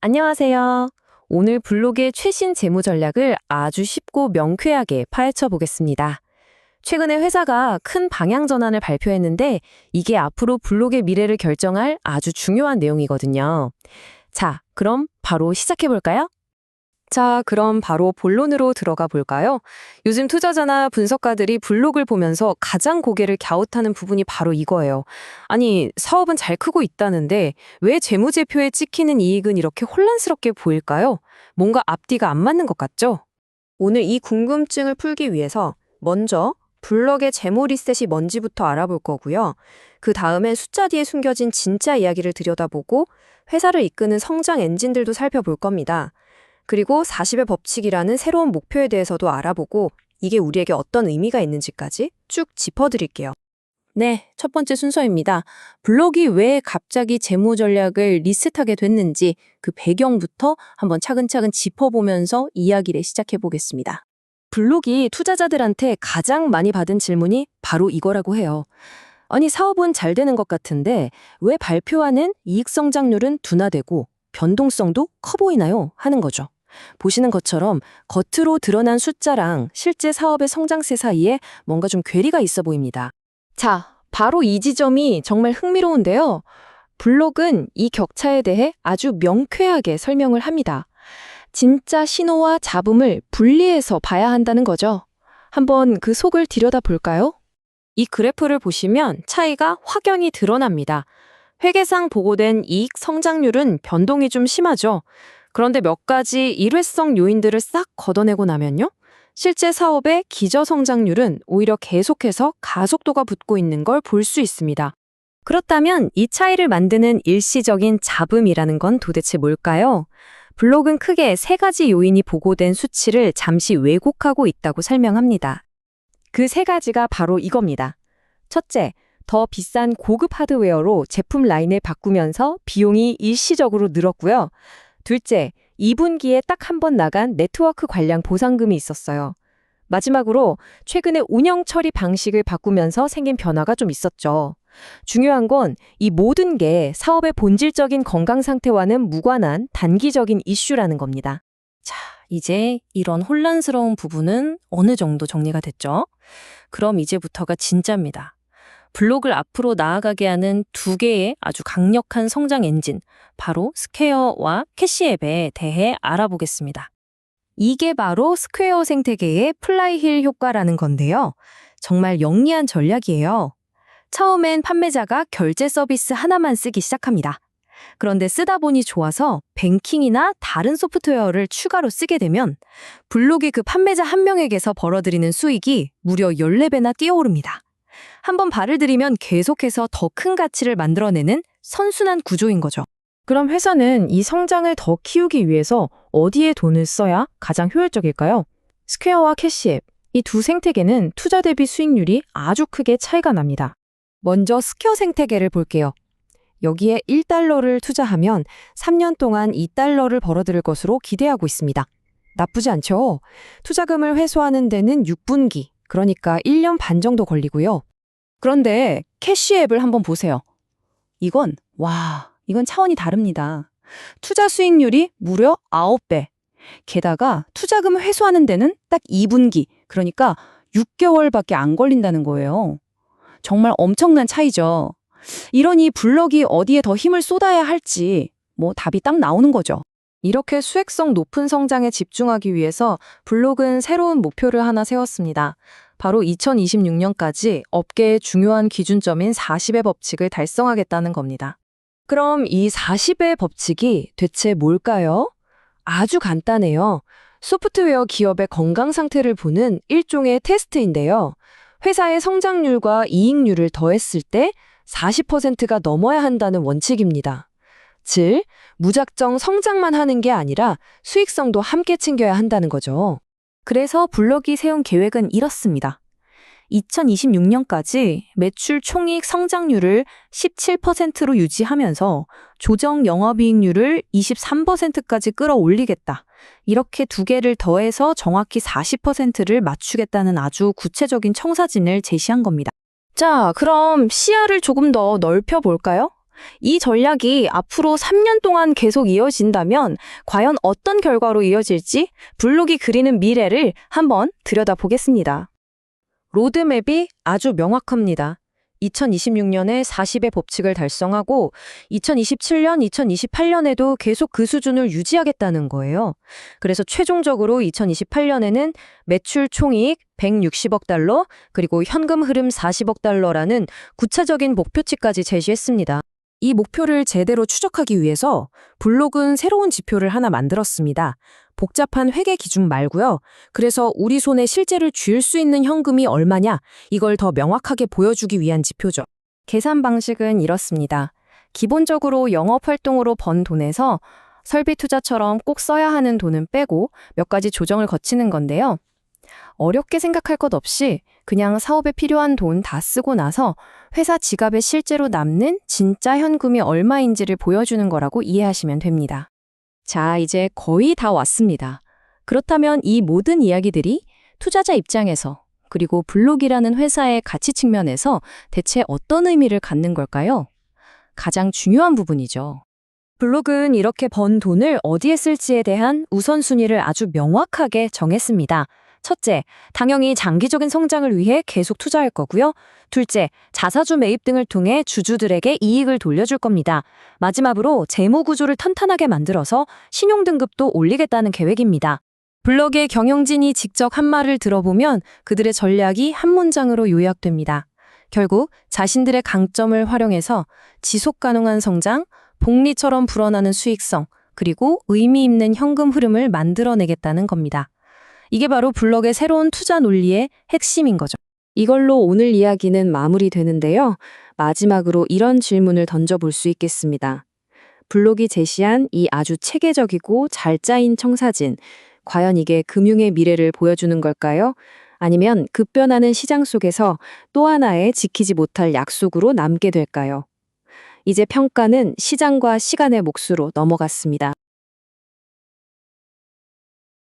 안녕하세요. 오늘 블록의 최신 재무 전략을 아주 쉽고 명쾌하게 파헤쳐 보겠습니다. 최근에 회사가 큰 방향 전환을 발표했는데 이게 앞으로 블록의 미래를 결정할 아주 중요한 내용이거든요. 자, 그럼 바로 시작해 볼까요? 자, 그럼 바로 본론으로 들어가 볼까요? 요즘 투자자나 분석가들이 블록을 보면서 가장 고개를 갸웃하는 부분이 바로 이거예요. 아니, 사업은 잘 크고 있다는데 왜 재무제표에 찍히는 이익은 이렇게 혼란스럽게 보일까요? 뭔가 앞뒤가 안 맞는 것 같죠? 오늘 이 궁금증을 풀기 위해서 먼저 블록의 재무 리셋이 뭔지부터 알아볼 거고요. 그 다음에 숫자 뒤에 숨겨진 진짜 이야기를 들여다보고 회사를 이끄는 성장 엔진들도 살펴볼 겁니다. 그리고 40의 법칙이라는 새로운 목표에 대해서도 알아보고 이게 우리에게 어떤 의미가 있는지까지 쭉 짚어드릴게요. 네, 첫 번째 순서입니다. 블록이 왜 갑자기 재무 전략을 리셋하게 됐는지 그 배경부터 한번 차근차근 짚어보면서 이야기를 시작해 보겠습니다. 블록이 투자자들한테 가장 많이 받은 질문이 바로 이거라고 해요. 아니, 사업은 잘 되는 것 같은데 왜 발표하는 이익 성장률은 둔화되고 변동성도 커 보이나요? 하는 거죠. 보시는 것처럼 겉으로 드러난 숫자랑 실제 사업의 성장세 사이에 뭔가 좀 괴리가 있어 보입니다. 자, 바로 이 지점이 정말 흥미로운데요. 블록은 이 격차에 대해 아주 명쾌하게 설명을 합니다. 진짜 신호와 잡음을 분리해서 봐야 한다는 거죠. 한번 그 속을 들여다 볼까요? 이 그래프를 보시면 차이가 확연히 드러납니다. 회계상 보고된 이익 성장률은 변동이 좀 심하죠. 그런데 몇 가지 일회성 요인들을 싹 걷어내고 나면요. 실제 사업의 기저성장률은 오히려 계속해서 가속도가 붙고 있는 걸 볼 수 있습니다. 그렇다면 이 차이를 만드는 일시적인 잡음이라는 건 도대체 뭘까요? 블록은 크게 세 가지 요인이 보고된 수치를 잠시 왜곡하고 있다고 설명합니다. 그 세 가지가 바로 이겁니다. 첫째, 더 비싼 고급 하드웨어로 제품 라인을 바꾸면서 비용이 일시적으로 늘었고요. 둘째, 2분기에 딱 한 번 나간 네트워크 관련 보상금이 있었어요. 마지막으로 최근에 운영 처리 방식을 바꾸면서 생긴 변화가 좀 있었죠. 중요한 건 이 모든 게 사업의 본질적인 건강 상태와는 무관한 단기적인 이슈라는 겁니다. 자, 이제 이런 혼란스러운 부분은 어느 정도 정리가 됐죠? 그럼 이제부터가 진짜입니다. 블록을 앞으로 나아가게 하는 두 개의 아주 강력한 성장 엔진, 바로 스퀘어와 캐시앱에 대해 알아보겠습니다. 이게 바로 스퀘어 생태계의 플라이힐 효과라는 건데요. 정말 영리한 전략이에요. 처음엔 판매자가 결제 서비스 하나만 쓰기 시작합니다. 그런데 쓰다 보니 좋아서 뱅킹이나 다른 소프트웨어를 추가로 쓰게 되면 블록이 그 판매자 한 명에게서 벌어들이는 수익이 무려 14배나 뛰어오릅니다. 한번 발을 들이면 계속해서 더 큰 가치를 만들어내는 선순환 구조인 거죠. 그럼 회사는 이 성장을 더 키우기 위해서 어디에 돈을 써야 가장 효율적일까요? 스퀘어와 캐시앱, 이 두 생태계는 투자 대비 수익률이 아주 크게 차이가 납니다. 먼저 스퀘어 생태계를 볼게요. 여기에 1달러를 투자하면 3년 동안 2달러를 벌어들일 것으로 기대하고 있습니다. 나쁘지 않죠? 투자금을 회수하는 데는 6분기, 그러니까 1년 반 정도 걸리고요. 그런데 캐시앱을 한번 보세요. 이건 차원이 다릅니다. 투자 수익률이 무려 9배. 게다가 투자금을 회수하는 데는 딱 2분기, 그러니까 6개월밖에 안 걸린다는 거예요. 정말 엄청난 차이죠. 이러니 블록이 어디에 더 힘을 쏟아야 할지 답이 딱 나오는 거죠. 이렇게 수익성 높은 성장에 집중하기 위해서 블록은 새로운 목표를 하나 세웠습니다. 바로 2026년까지 업계의 중요한 기준점인 40의 법칙을 달성하겠다는 겁니다. 그럼 이 40의 법칙이 대체 뭘까요? 아주 간단해요. 소프트웨어 기업의 건강 상태를 보는 일종의 테스트인데요. 회사의 성장률과 이익률을 더했을 때 40%가 넘어야 한다는 원칙입니다. 즉, 무작정 성장만 하는 게 아니라 수익성도 함께 챙겨야 한다는 거죠. 그래서 블록이 세운 계획은 이렇습니다. 2026년까지 매출 총이익 성장률을 17%로 유지하면서 조정 영업이익률을 23%까지 끌어올리겠다. 이렇게 두 개를 더해서 정확히 40%를 맞추겠다는 아주 구체적인 청사진을 제시한 겁니다. 자, 그럼 시야를 조금 더 넓혀볼까요? 이 전략이 앞으로 3년 동안 계속 이어진다면 과연 어떤 결과로 이어질지 블록이 그리는 미래를 한번 들여다보겠습니다. 로드맵이 아주 명확합니다. 2026년에 40의 법칙을 달성하고 2027년, 2028년에도 계속 그 수준을 유지하겠다는 거예요. 그래서 최종적으로 2028년에는 매출 총이익 160억 달러, 그리고 현금 흐름 40억 달러라는 구체적인 목표치까지 제시했습니다. 이 목표를 제대로 추적하기 위해서 블록은 새로운 지표를 하나 만들었습니다. 복잡한 회계 기준 말고요. 그래서 우리 손에 실제로 쥘 수 있는 현금이 얼마냐, 이걸 더 명확하게 보여주기 위한 지표죠. 계산 방식은 이렇습니다. 기본적으로 영업활동으로 번 돈에서 설비 투자처럼 꼭 써야 하는 돈은 빼고 몇 가지 조정을 거치는 건데요. 어렵게 생각할 것 없이 그냥 사업에 필요한 돈 다 쓰고 나서 회사 지갑에 실제로 남는 진짜 현금이 얼마인지를 보여주는 거라고 이해하시면 됩니다. 자, 이제 거의 다 왔습니다. 그렇다면 이 모든 이야기들이 투자자 입장에서, 그리고 블록이라는 회사의 가치 측면에서 대체 어떤 의미를 갖는 걸까요? 가장 중요한 부분이죠. 블록은 이렇게 번 돈을 어디에 쓸지에 대한 우선순위를 아주 명확하게 정했습니다. 첫째, 당연히 장기적인 성장을 위해 계속 투자할 거고요. 둘째, 자사주 매입 등을 통해 주주들에게 이익을 돌려줄 겁니다. 마지막으로 재무 구조를 탄탄하게 만들어서 신용 등급도 올리겠다는 계획입니다. 블록의 경영진이 직접 한 말을 들어보면 그들의 전략이 한 문장으로 요약됩니다. 결국 자신들의 강점을 활용해서 지속 가능한 성장, 복리처럼 불어나는 수익성, 그리고 의미 있는 현금 흐름을 만들어내겠다는 겁니다. 이게 바로 블록의 새로운 투자 논리의 핵심인 거죠. 이걸로 오늘 이야기는 마무리되는데요. 마지막으로 이런 질문을 던져볼 수 있겠습니다. 블록이 제시한 이 아주 체계적이고 잘 짜인 청사진, 과연 이게 금융의 미래를 보여주는 걸까요? 아니면 급변하는 시장 속에서 또 하나의 지키지 못할 약속으로 남게 될까요? 이제 평가는 시장과 시간의 몫으로 넘어갔습니다.